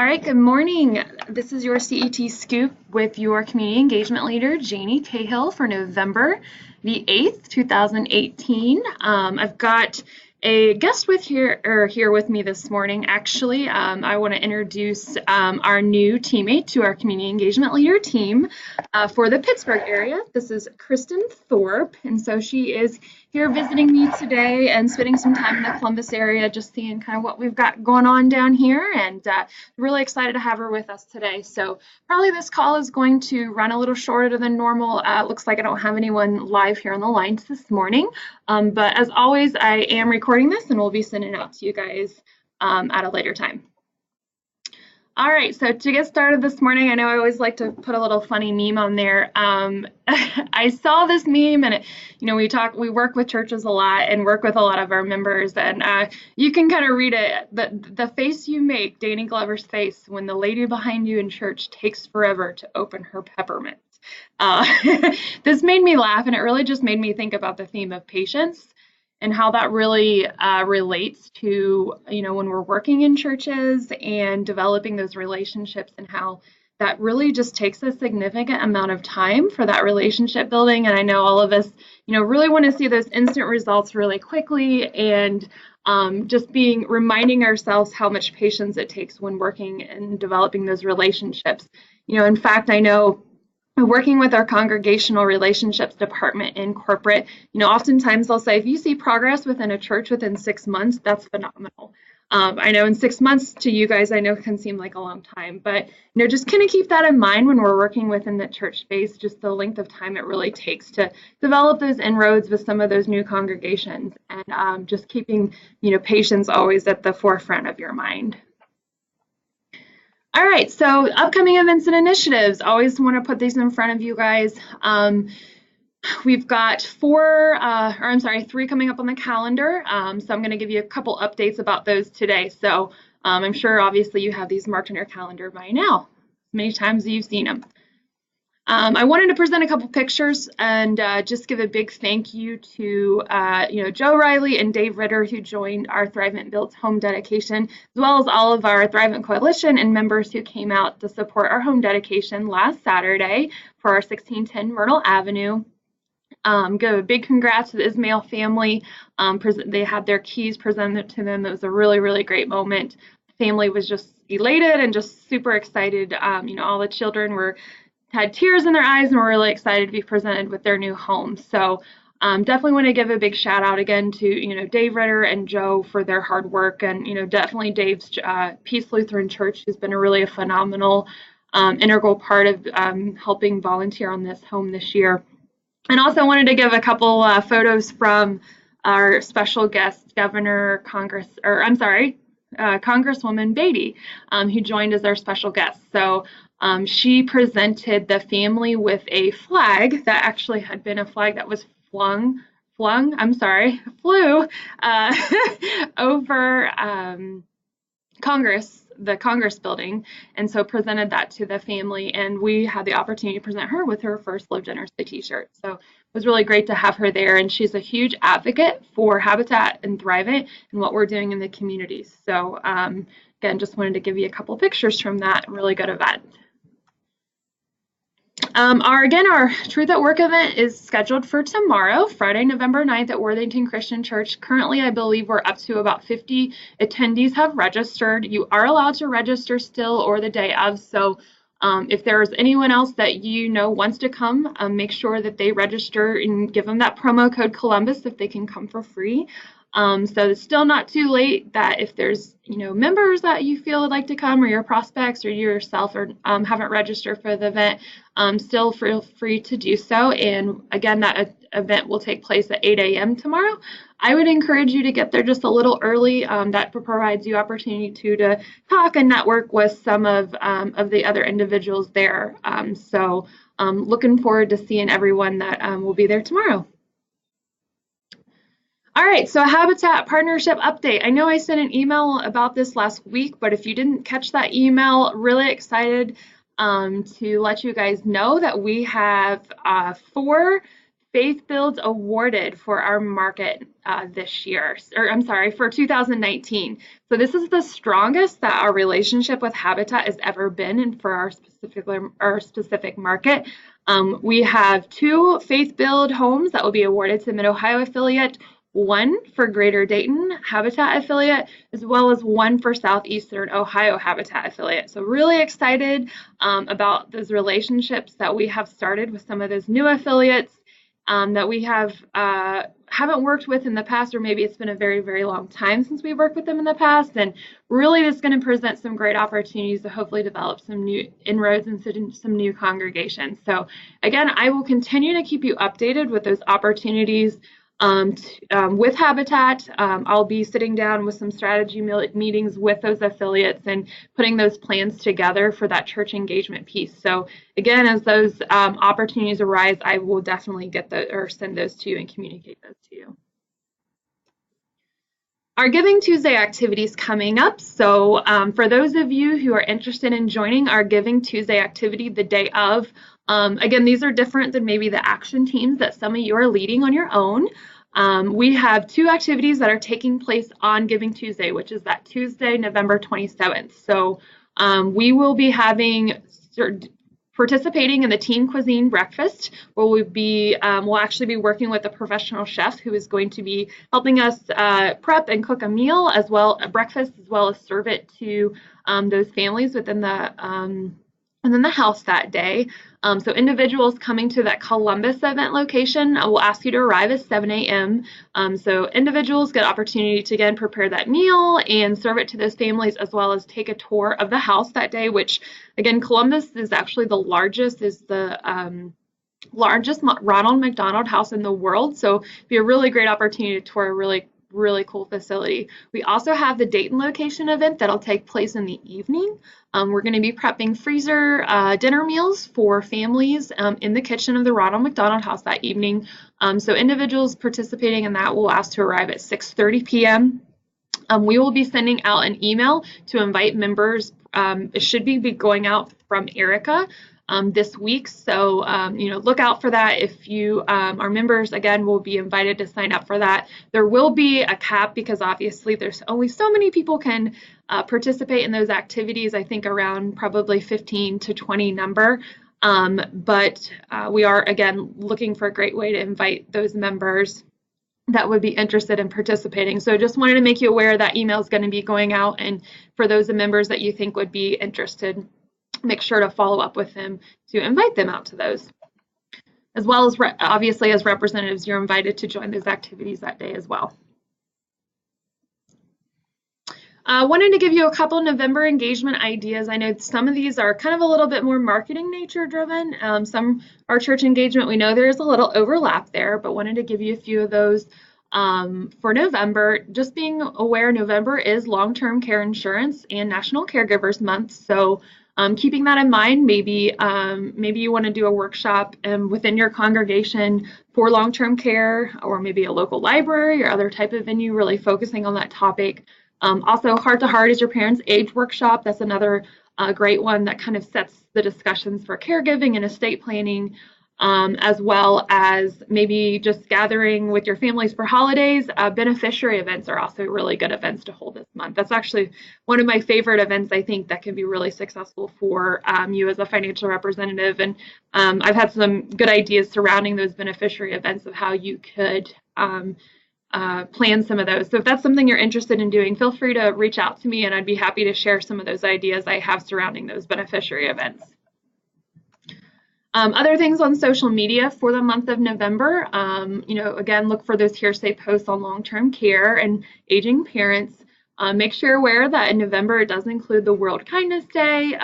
All right, good morning. This is your CET Scoop with your Community Engagement Leader, Janie Cahill, for November the 8th, 2018. I've got a guest here with me this morning. Actually, I want to introduce our new teammate to our Community Engagement Leader team for the Pittsburgh area. This is Kristen Thorpe, and so she is here visiting me today and spending some time in the Columbus area, just seeing kind of what we've got going on down here, and really excited to have her with us today. So probably this call is going to run a little shorter than normal. It looks like I don't have anyone live here on the lines this morning, but as always, I am recording this and we'll be sending it out to you guys at a later time. All right, so to get started this morning, I know I always like to put a little funny meme on there. I saw this meme, and we work with churches a lot and work with a lot of our members, and you can kind of read it. The face you make, Danny Glover's face, when the lady behind you in church takes forever to open her peppermint. This made me laugh, and it really just made me think about the theme of patience and how that really relates to, when we're working in churches and developing those relationships, and how that really just takes a significant amount of time for that relationship building. And I know all of us, really want to see those instant results really quickly, and just reminding ourselves how much patience it takes when working and developing those relationships. In fact, I know working with our congregational relationships department in corporate, oftentimes they'll say, if you see progress within a church within 6 months, that's phenomenal. I know in 6 months to you guys, I know can seem like a long time, but just kind of keep that in mind when we're working within the church space, just the length of time it really takes to develop those inroads with some of those new congregations, and just keeping, patience always at the forefront of your mind. All right, so upcoming events and initiatives, always want to put these in front of you guys. We've got three coming up on the calendar, so I'm going to give you a couple updates about those today. So I'm sure obviously you have these marked on your calendar by now, many times you've seen them. I wanted to present a couple pictures and just give a big thank you to Joe Riley and Dave Ritter, who joined our Thrivent Builds home dedication, as well as all of our Thrivent Coalition and members who came out to support our home dedication last Saturday for our 1610 Myrtle Avenue. Give a big congrats to the Ismail family. They had their keys presented to them. It was a really, really great moment. The family was just elated and just super excited. All the children had tears in their eyes and were really excited to be presented with their new home. So definitely want to give a big shout out again to Dave Ritter and Joe for their hard work, and definitely Dave's Peace Lutheran Church has been a phenomenal integral part of helping volunteer on this home this year. And also wanted to give a couple photos from our special guest, Congresswoman Beatty, who joined as our special guest. So she presented the family with a flag that actually had been a flag that was flew over the Congress building, and so presented that to the family, and we had the opportunity to present her with her first Live Generously t-shirt. So it was really great to have her there, and she's a huge advocate for Habitat and Thrivent and what we're doing in the community. So again, just wanted to give you a couple pictures from that really good event. Our Truth at Work event is scheduled for tomorrow, Friday, November 9th at Worthington Christian Church. Currently, I believe we're up to about 50 attendees have registered. You are allowed to register still or the day of, so if there's anyone else that wants to come, make sure that they register and give them that promo code Columbus if they can come for free. So it's still not too late that if there's members that you feel would like to come, or your prospects, or you yourself haven't registered for the event, still feel free to do so. And again, that event will take place at 8 a.m. tomorrow. I would encourage you to get there just a little early. That provides you opportunity to talk and network with some of the other individuals there. So looking forward to seeing everyone that will be there tomorrow. All right, so a Habitat partnership update. I know I sent an email about this last week, but if you didn't catch that email, really excited to let you guys know that we have 4 Faith Builds awarded for our market this year, or I'm sorry, for 2019. So this is the strongest that our relationship with Habitat has ever been, and for our specific market. We have 2 Faith Build homes that will be awarded to Mid-Ohio affiliate, 1 for Greater Dayton Habitat affiliate, as well as 1 for Southeastern Ohio Habitat affiliate. So really excited about those relationships that we have started with some of those new affiliates that we haven't worked with in the past, or maybe it's been a very, very long time since we've worked with them in the past. And really, this is going to present some great opportunities to hopefully develop some new inroads into some new congregations. So again, I will continue to keep you updated with those opportunities. With Habitat, I'll be sitting down with some strategy meetings with those affiliates and putting those plans together for that church engagement piece. So again, as those opportunities arise, I will definitely send those to you and communicate those to you. Our Giving Tuesday activities coming up. So for those of you who are interested in joining our Giving Tuesday activity the day of, again, these are different than maybe the action teams that some of you are leading on your own. We have 2 activities that are taking place on Giving Tuesday, which is that Tuesday, November 27th. So we will be participating in the Team Cuisine Breakfast, where we'll actually be working with a professional chef who is going to be helping us prep and cook a meal, as well a breakfast, as well as serve it to those families within the house that day. So individuals coming to that Columbus event location, I will ask you to arrive at 7 a.m. So individuals get opportunity to again prepare that meal and serve it to those families, as well as take a tour of the house that day, which again, Columbus is actually the largest Ronald McDonald house in the world. So it'd be a really great opportunity to tour a really cool facility. We also have the Dayton location event that'll take place in the evening. We're going to be prepping freezer dinner meals for families in the kitchen of the Ronald McDonald House that evening. So individuals participating in that will ask to arrive at 6:30 p.m. We will be sending out an email to invite members. It should be going out from Erica this week. So, look out for that. If you are members, again, will be invited to sign up for that. There will be a cap because obviously there's only so many people can participate in those activities. I think around probably 15 to 20 number. But we are, again, looking for a great way to invite those members that would be interested in participating. So just wanted to make you aware that email is going to be going out, and for those members that you think would be interested, make sure to follow up with them to invite them out to those. As well as obviously as representatives, you're invited to join those activities that day as well. Wanted to give you a couple November engagement ideas. I know some of these are kind of a little bit more marketing nature driven. Some are church engagement. We know there's a little overlap there, but wanted to give you a few of those for November. Just being aware, November is long-term care insurance and National Caregivers Month. So keeping that in mind, maybe you want to do a workshop within your congregation for long-term care, or maybe a local library or other type of venue really focusing on that topic. Also, Heart to Heart is your parents' age workshop. That's another great one that kind of sets the discussions for caregiving and estate planning, as well as maybe just gathering with your families for holidays. Beneficiary events are also really good events to hold this month. That's actually one of my favorite events, I think, that can be really successful for you as a financial representative. And I've had some good ideas surrounding those beneficiary events of how you could plan some of those. So if that's something you're interested in doing, feel free to reach out to me and I'd be happy to share some of those ideas I have surrounding those beneficiary events. Other things on social media for the month of November, again, look for those hearsay posts on long-term care and aging parents. Make sure you're aware that in November it does include the World Kindness Day,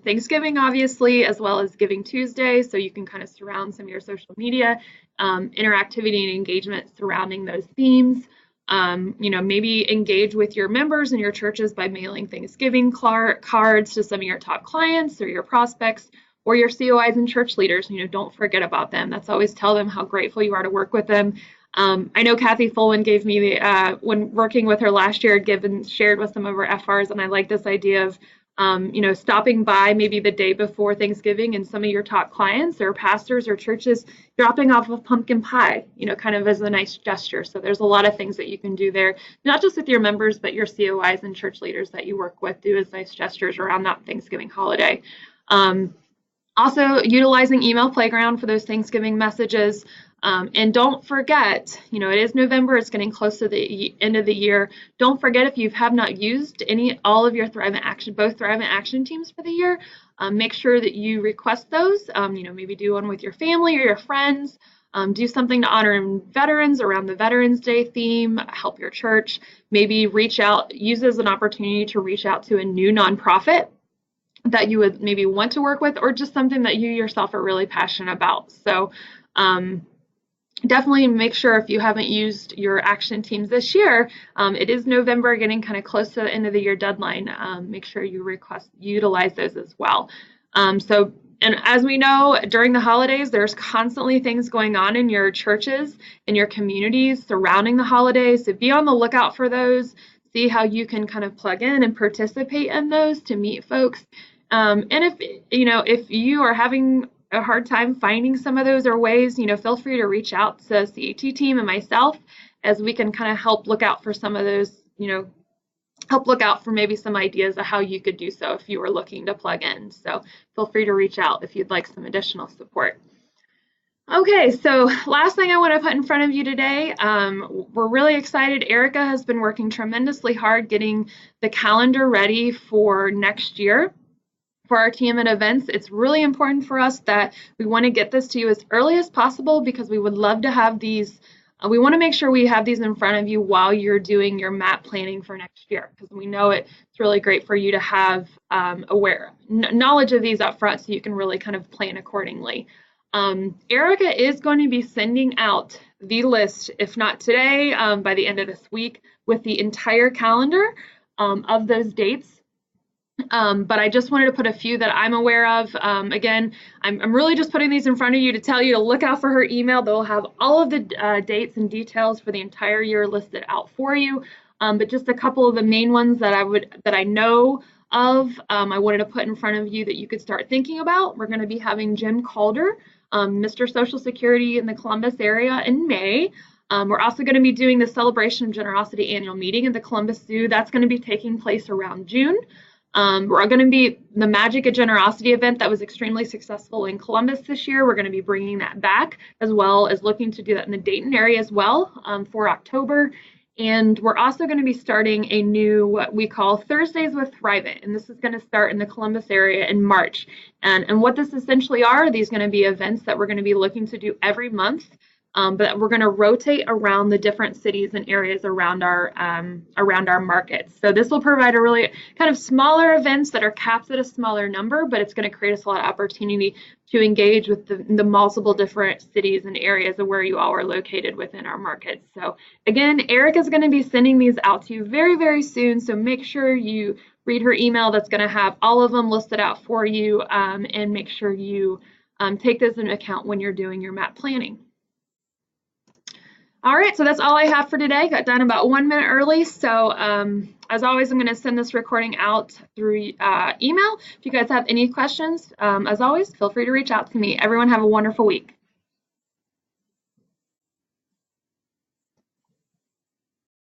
Thanksgiving, obviously, as well as Giving Tuesday. So you can kind of surround some of your social media interactivity and engagement surrounding those themes. Maybe engage with your members and your churches by mailing Thanksgiving cards to some of your top clients or your prospects, or your COIs and church leaders. Don't forget about them. That's always tell them how grateful you are to work with them. I know Kathy Fulwin gave me when working with her last year, shared with some of her FRs, and I like this idea of Stopping by maybe the day before Thanksgiving and some of your top clients or pastors or churches dropping off a pumpkin pie, kind of as a nice gesture. So there's a lot of things that you can do there, not just with your members, but your COIs and church leaders that you work with do as nice gestures around that Thanksgiving holiday. Also, utilizing Email Playground for those Thanksgiving messages. And don't forget, it is November, it's getting close to the end of the year. Don't forget, if you have not used all of your Thrive in Action, both Thrive in Action teams for the year, make sure that you request those. Maybe do one with your family or your friends. Do something to honor veterans around the Veterans Day theme, help your church. Maybe reach out, use as an opportunity to reach out to a new nonprofit that you would maybe want to work with, or just something that you yourself are really passionate about. So definitely make sure, if you haven't used your action teams this year, it is November, getting kind of close to the end of the year deadline. Make sure you utilize those as well. And as we know, during the holidays, there's constantly things going on in your churches, in your communities surrounding the holidays. So be on the lookout for those. See how you can kind of plug in and participate in those to meet folks. And if you are having a hard time finding some of those or ways, feel free to reach out to the CET team and myself, as we can kind of help look out for some of those, help look out for maybe some ideas of how you could do so if you were looking to plug in. So feel free to reach out if you'd like some additional support. Okay, so last thing I want to put in front of you today, we're really excited. Erica has been working tremendously hard getting the calendar ready for next year for our TMN events. It's really important for us that we want to get this to you as early as possible, because we would love to have these. We want to make sure we have these in front of you while you're doing your MAP planning for next year, because we know it's really great for you to have knowledge of these up front, so you can really kind of plan accordingly. Erica is going to be sending out the list, if not today, by the end of this week, with the entire calendar of those dates. But I just wanted to put a few that I'm aware of. Again, I'm really just putting these in front of you to tell you to look out for her email. They'll have all of the dates and details for the entire year listed out for you. But just a couple of the main ones that I know of, I wanted to put in front of you that you could start thinking about. We're going to be having Jim Calder, Mr. Social Security in the Columbus area, in May. We're also going to be doing the Celebration of Generosity annual meeting at the Columbus Zoo. That's going to be taking place around June. We're going to be the Magic of Generosity event that was extremely successful in Columbus this year. We're going to be bringing that back, as well as looking to do that in the Dayton area as well for October. And we're also going to be starting a new, what we call Thursdays with Thrive It, and this is going to start in the Columbus area in March. And what this essentially are these going to be events that we're going to be looking to do every month, but we're going to rotate around the different cities and areas around our markets. So this will provide a really kind of smaller events that are capped at a smaller number, but it's going to create us a lot of opportunity to engage with the multiple different cities and areas of where you all are located within our markets. So again, Erica's going to be sending these out to you very, very soon. So make sure you read her email. That's going to have all of them listed out for you, and make sure you take those into account when you're doing your MAP planning. All right, so that's all I have for today. Got done about 1 minute early. So as always, I'm going to send this recording out through email. If you guys have any questions, as always, feel free to reach out to me. Everyone have a wonderful week.